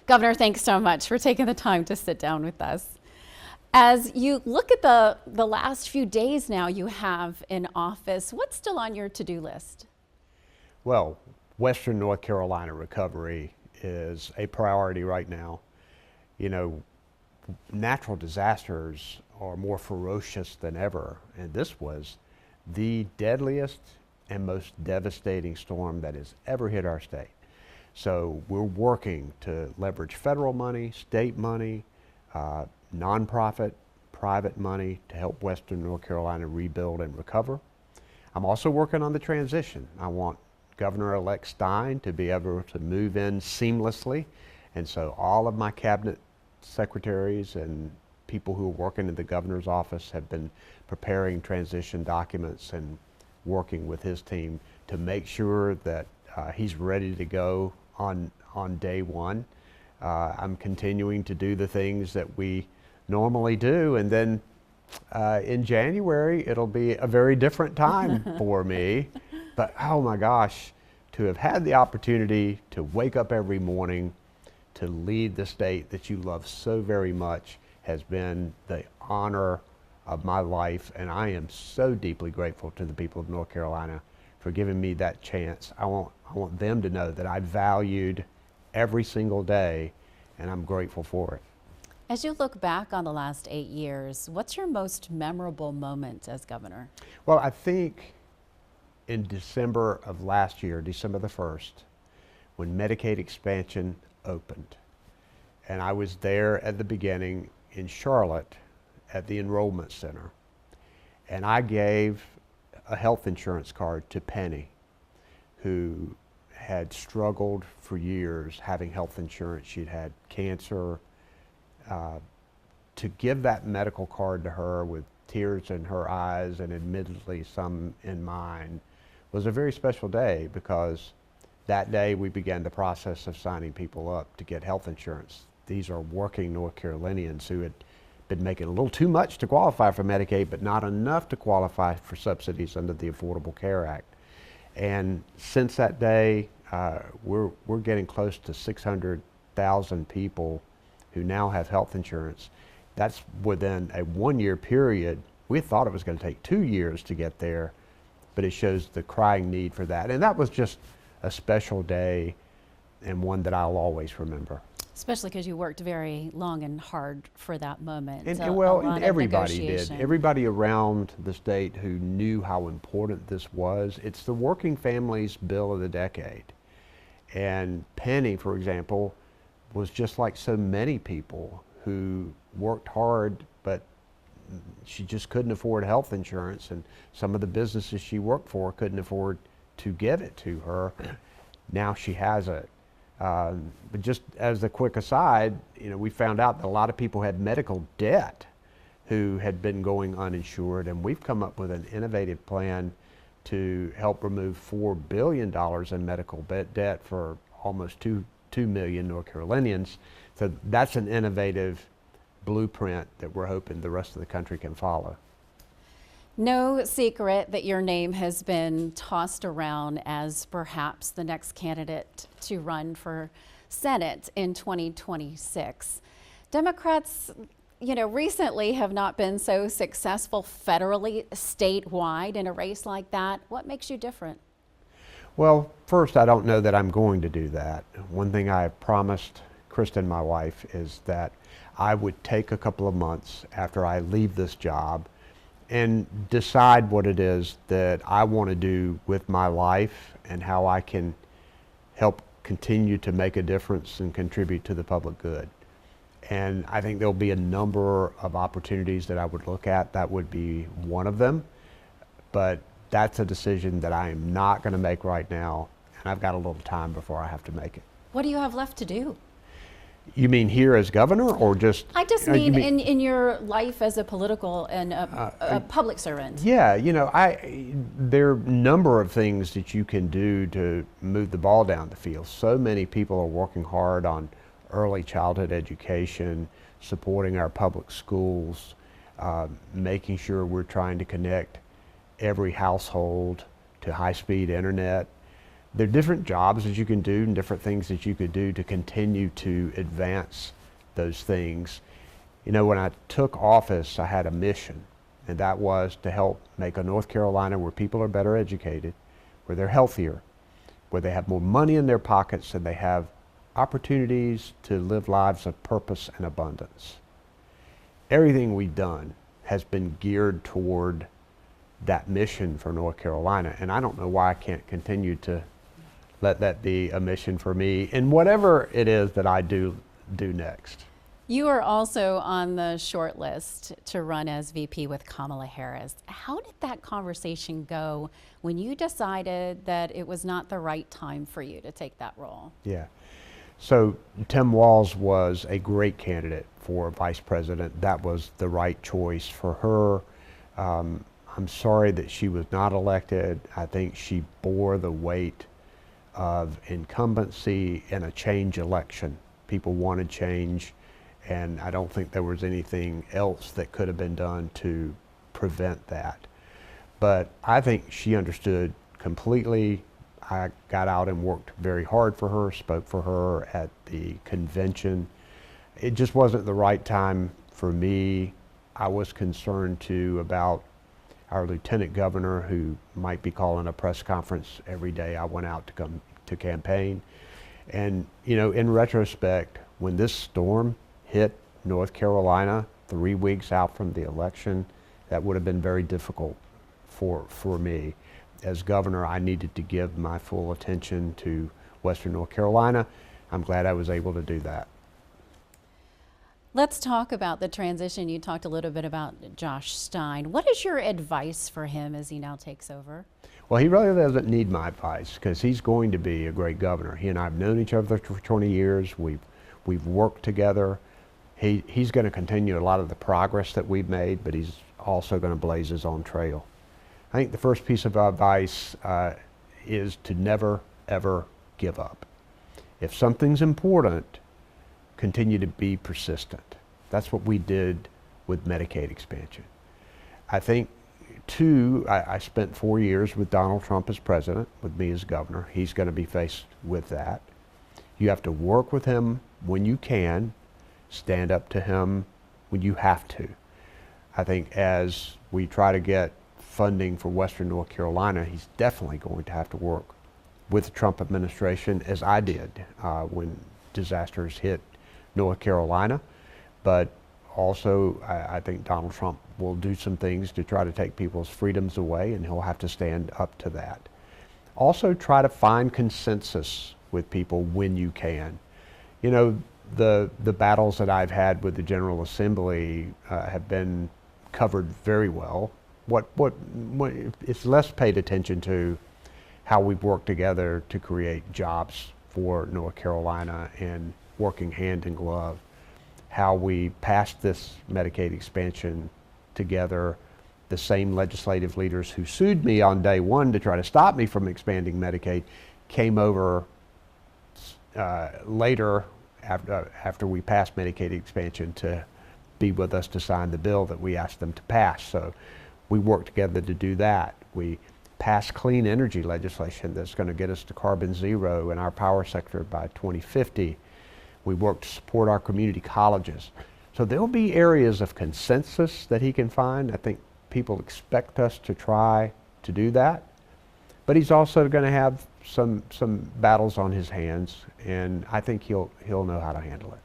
Governor, thanks so much for taking the time to sit down with us. As you look at the last few days now you have in office, what's still on your to-do list? Well, Western North Carolina recovery is a priority right now. You know, natural disasters are more ferocious than ever, and this was the deadliest and most devastating storm that has ever hit our state. So we're working to leverage federal money, state money, nonprofit, private money to help Western North Carolina rebuild and recover. I'm also working on the transition. I want Governor-elect Stein to be able to move in seamlessly, and so all of my cabinet secretaries and people who are working in the governor's office have been preparing transition documents and working with his team to make sure that he's ready to go on day one. I'm continuing to do the things that we normally do, and then in January it'll be a very different time for me. But oh my gosh, to have had the opportunity to wake up every morning to lead the state that you love so very much has been the honor of my life, and I am so deeply grateful to the people of North Carolina for giving me that chance. I want them to know that I valued every single day, and I'm grateful for it. As you look back on the last 8 years, what's your most memorable moment as governor? Well, I think in December of last year, December the 1st, when Medicaid expansion opened, and I was there at the beginning in Charlotte at the enrollment center, and I gave a health insurance card to Penny, who had struggled for years having health insurance. She'd had cancer. To give that medical card to her with tears in her eyes and admittedly some in mine was a very special day, because that day we began the process of signing people up to get health insurance. These are working North Carolinians who had been making a little too much to qualify for Medicaid, but not enough to qualify for subsidies under the Affordable Care Act. And since that day, we're getting close to 600,000 people who now have health insurance. That's within a 1-year period. We thought it was going to take 2 years to get there, but it shows the crying need for that. And that was just a special day, and one that I'll always remember. Especially because you worked very long and hard for that moment. And, So and everybody did. Everybody around the state who knew how important this was. It's the working families bill of the decade. And Penny, for example, was just like so many people who worked hard, but she just couldn't afford health insurance, and some of the businesses she worked for couldn't afford to give it to her. Now she has it. But just as a quick aside, we found out that a lot of people had medical debt who had been going uninsured, and we've come up with an innovative plan to help remove $4 billion in medical debt for almost 2 million North Carolinians. So that's an innovative blueprint that we're hoping the rest of the country can follow. No secret that your name has been tossed around as perhaps the next candidate to run for Senate in 2026. Democrats, recently have not been so successful federally, statewide in a race like that. What makes you different? Well, first, I don't know that I'm going to do that. One thing I promised Kristen, my wife, is that I would take a couple of months after I leave this job and decide what it is that I want to do with my life and how I can help continue to make a difference and contribute to the public good. And I think there'll be a number of opportunities that I would look at. That would be one of them. But that's a decision that I am not going to make right now, and I've got a little time before I have to make it. What do you have left to do? You mean here as governor, or just? I just mean in your life as a political and a public servant. Yeah, there are a number of things that you can do to move the ball down the field. So many people are working hard on early childhood education, supporting our public schools, making sure we're trying to connect every household to high-speed internet. there are different jobs that you can do and different things that you could do to continue to advance those things. You know, when I took office, I had a mission, and that was to help make a North Carolina where people are better educated, where they're healthier, where they have more money in their pockets, and they have opportunities to live lives of purpose and abundance. Everything we've done has been geared toward that mission for North Carolina, and I don't know why I can't continue to let that be a mission for me in whatever it is that I do next. You are also on the short list to run as VP with Kamala Harris. How did that conversation go when you decided that it was not the right time for you to take that role? Yeah. So Tim Walz was a great candidate for vice president. That was the right choice for her. I'm sorry that she was not elected. I think she bore the weight of incumbency in a change election. People wanted change, and I don't think there was anything else that could have been done to prevent that. But I think she understood completely. I got out and worked very hard for her, spoke for her at the convention. It just wasn't the right time for me. I was concerned too about our lieutenant governor, who might be calling a press conference every day I went out to come to campaign. And you know, in retrospect, when this storm hit North Carolina 3 weeks out from the election, that would have been very difficult for me. As governor, I needed to give my full attention to Western North Carolina. I'm glad I was able to do that. Let's talk about the transition. You talked a little bit about Josh Stein. What is your advice for him as he now takes over? Well, he really doesn't need my advice because he's going to be a great governor. He and I have known each other for 20 years. We've worked together. He's going to continue a lot of the progress that we've made, but he's also going to blaze his own trail. I think the first piece of advice is to never, ever give up. If something's important, continue to be persistent. That's what we did with Medicaid expansion. I think, too, I spent 4 years with Donald Trump as president, with me as governor. He's going to be faced with that. You have to work with him when you can, stand up to him when you have to. I think as we try to get funding for Western North Carolina, he's definitely going to have to work with the Trump administration, as I did when disasters hit North Carolina. But also, I think Donald Trump will do some things to try to take people's freedoms away, and he'll have to stand up to that. Also, try to find consensus with people when you can. You know, the battles that I've had with the General Assembly have been covered very well. What it's less paid attention to how we've worked together to create jobs for North Carolina and working hand in glove, how we passed this Medicaid expansion together. The same legislative leaders who sued me on day one to try to stop me from expanding Medicaid came over later after we passed Medicaid expansion to be with us to sign the bill that we asked them to pass. So we worked together to do that. We passed clean energy legislation that's going to get us to carbon zero in our power sector by 2050. We worked to support our community colleges. So there'll be areas of consensus that he can find. I think people expect us to try to do that. But he's also going to have some battles on his hands, and I think he'll know how to handle it.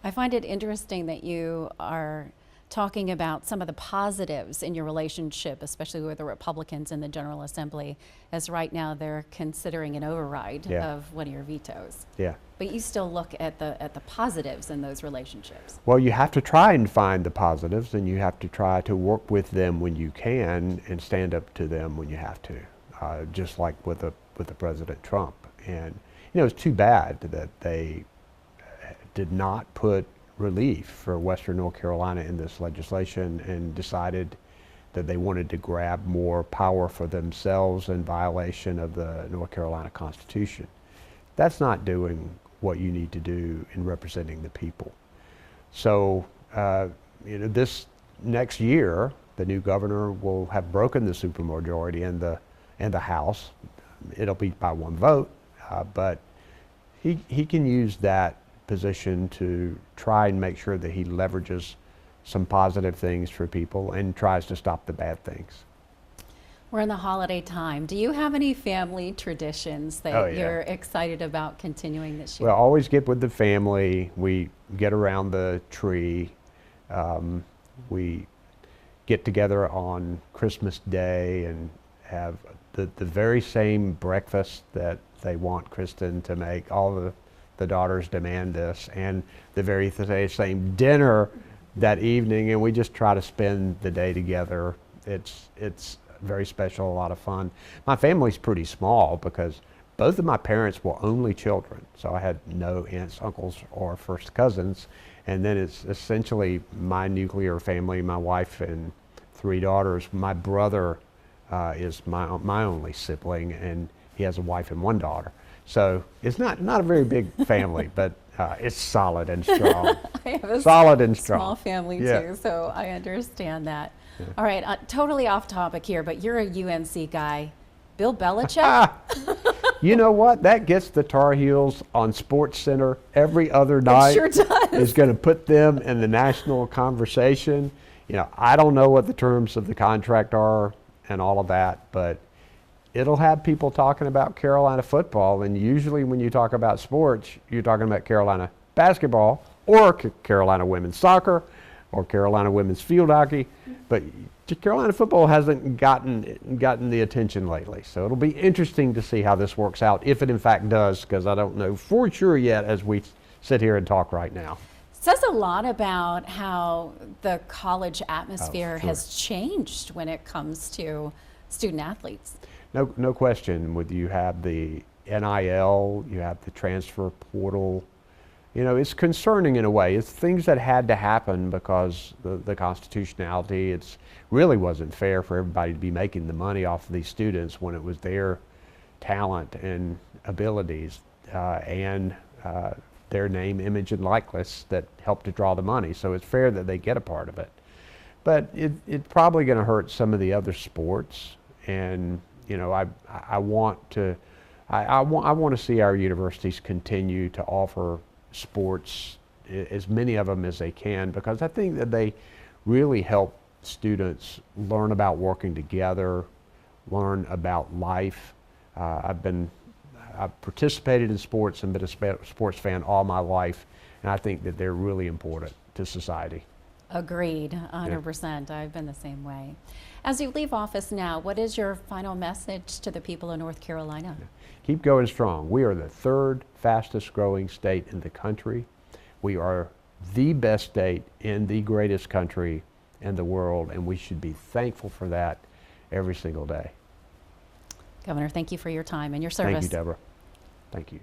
I find it interesting that you are talking about some of the positives in your relationship, especially with the Republicans in the General Assembly, as right now they're considering an override of one of your vetoes. Yeah. But you still look at the positives in those relationships. Well, you have to try and find the positives, and you have to try to work with them when you can and stand up to them when you have to, just like with the President Trump. And you know, it's too bad that they did not put relief for Western North Carolina in this legislation and decided that they wanted to grab more power for themselves in violation of the North Carolina Constitution. That's not doing what you need to do in representing the people. So, you know, this next year, the new governor will have broken the supermajority in the House. it'll be by one vote, but he can use that position to try and make sure that he leverages some positive things for people and tries to stop the bad things. We're in the holiday time. Do you have any family traditions that Oh, yeah. you're excited about continuing this year? Well, always get with the family. We get around the tree. We get together on Christmas Day and have the very same breakfast that they want Kristen to make. All the daughters demand this, and the very same dinner that evening, and we just try to spend the day together. It's very special, a lot of fun. My family's pretty small because both of my parents were only children, so I had no aunts, uncles, or first cousins, and then it's essentially my nuclear family, my wife and 3 daughters. My brother is my only sibling, and he has a wife and 1 daughter. So it's not a very big family, but it's solid and strong. I have a solid and strong. small family Yeah. too, so I understand that. Yeah. All right, totally off topic here, but you're a UNC guy. Bill Belichick? You know what? That gets the Tar Heels on Sports Center every other night. Sure does. Is going to put them in the national conversation. You know, I don't know what the terms of the contract are and all of that, but it'll have people talking about Carolina football. And usually when you talk about sports, you're talking about Carolina basketball or Carolina women's soccer or Carolina women's field hockey. But Carolina football hasn't gotten the attention lately. So it'll be interesting to see how this works out, if it in fact does, because I don't know for sure yet as we sit here and talk right now. Says a lot about how the college atmosphere sure. has changed when it comes to student athletes. No question. You have the NIL, you have the transfer portal. You know, it's concerning in a way. It's things that had to happen because the constitutionality. It's really wasn't fair for everybody to be making the money off of these students when it was their talent and abilities and their name, image, and likeness that helped to draw the money. So it's fair that they get a part of it. But it's probably going to hurt some of the other sports. And you know, I want to see our universities continue to offer sports, as many of them as they can, because I think that they really help students learn about working together, learn about life. I've participated in sports and been a sports fan all my life, and I think that they're really important to society. Agreed, 100%. Yeah. I've been the same way. As you leave office now, what is your final message to the people of North Carolina? Keep going strong. We are the 3rd fastest growing state in the country. We are the best state in the greatest country in the world, and we should be thankful for that every single day. Governor, thank you for your time and your service. Thank you, Debra. Thank you.